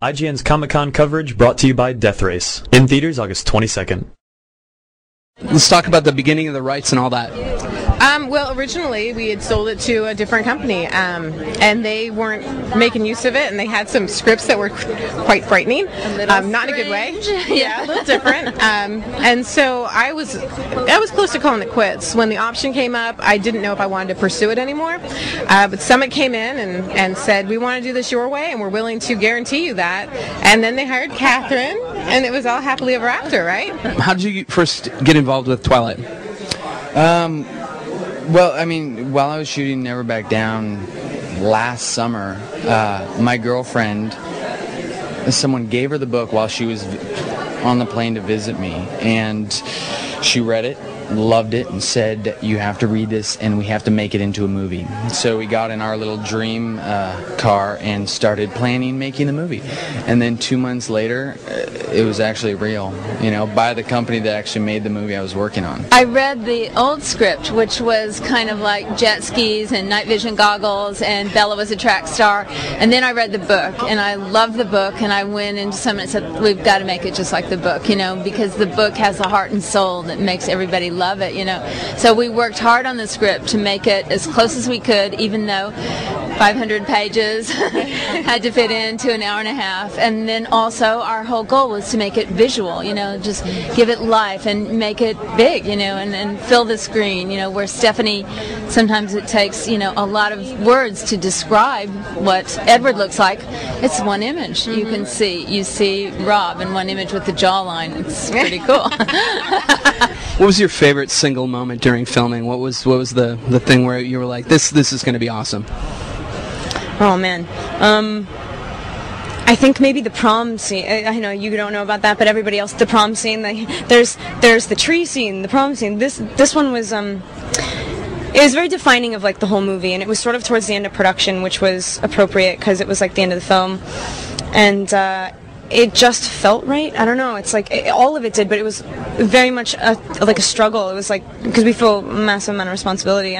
IGN's Comic-Con coverage brought to you by Death Race. In theaters August 22nd. Let's talk about the beginning of the rights and all that. Well, originally we had sold it to a different company, and they weren't making use of it, and they had some scripts that were quite frightening, not in a good way. Yeah, a little different. And so I was close to calling it quits. When the option came up, I didn't know if I wanted to pursue it anymore. But Summit came in and said, we want to do this your way, and we're willing to guarantee you that. And then they hired Catherine, and it was all happily ever after, right? How did you first get involved with Twilight? Well, I mean, while I was shooting Never Back Down last summer, my girlfriend, someone gave her the book while she was on the plane to visit me, and she read it, loved it, and said, you have to read this and we have to make it into a movie. So we got in our little dream car and started planning making the movie. And then 2 months later, it was actually real, you know, by the company that actually made the movie I was working on. I read the old script, which was kind of like jet skis and night vision goggles, and Bella was a track star. And then I read the book, and I loved the book, and I went into Summit and said, we've got to make it just like the book, you know, because the book has a heart and soul that makes everybody love it, you know. So we worked hard on the script to make it as close as we could, even though 500 pages had to fit into an hour and a half. And then also our whole goal was to make it visual, you know, just give it life and make it big, you know, and fill the screen, you know, where Stephenie, sometimes it takes, you know, a lot of words to describe what Edward looks like. It's one image. You can see, you see Rob in one image with the jawline. It's pretty cool. What was your favorite single moment during filming? What was the thing where you were like, this is going to be awesome? Oh man, I think maybe the prom scene. I know you don't know about that, but everybody else, the prom scene. There's the tree scene, the prom scene. This one was it was very defining of like the whole movie, and it was sort of towards the end of production, which was appropriate because it was like the end of the film, and it just felt right. I don't know. It's like all of it did, but it was very much like a struggle. It was like because we feel a massive amount of responsibility.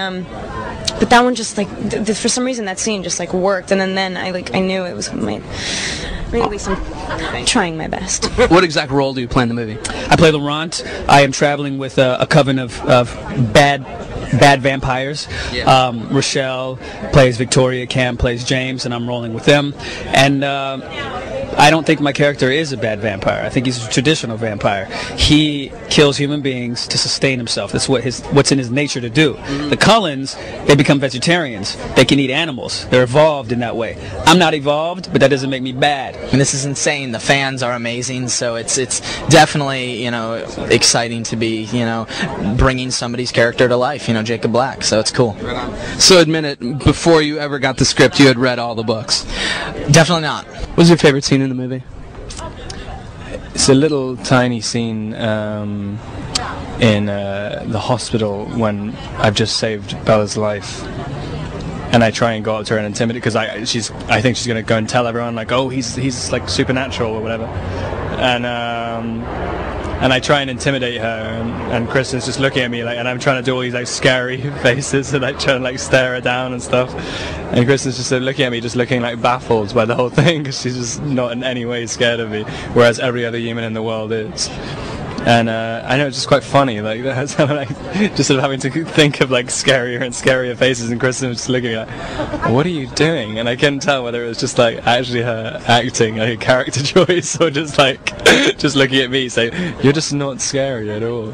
But that one just like for some reason that scene just like worked, and then I knew it was my. At least I'm trying my best. What exact role do you play in the movie? I play Laurent. I am traveling with a coven of bad vampires. Yeah. Rochelle plays Victoria, Cam plays James, and I'm rolling with them. And I don't think my character is a bad vampire. I think he's a traditional vampire. He kills human beings to sustain himself. That's what's in his nature to do. Mm-hmm. The Cullens, they become vegetarians. They can eat animals. They're evolved in that way. I'm not evolved, but that doesn't make me bad. And this is insane. The fans are amazing, so it's definitely, you know, exciting to be, you know, bringing somebody's character to life, you know, Jacob Black, so it's cool. So admit it, before you ever got the script, you had read all the books? Definitely not. What was your favorite scene in the movie? It's a little tiny scene in the hospital when I've just saved Bella's life, and I try and go up to her and intimidate because I think she's going to go and tell everyone like, oh, he's like supernatural or whatever, and I try and intimidate her, and Kristen's just looking at me like, and I'm trying to do all these like scary faces and like trying to like stare her down and stuff, and Kristen's just looking at me, just looking like baffled by the whole thing because she's just not in any way scared of me, whereas every other human in the world is. And I know it's just quite funny, like that's like just sort of having to think of like scarier and scarier faces, and Kristen was just looking at me like, what are you doing? And I couldn't tell whether it was just like actually her acting, like a character choice, or just like just looking at me saying, you're just not scary at all.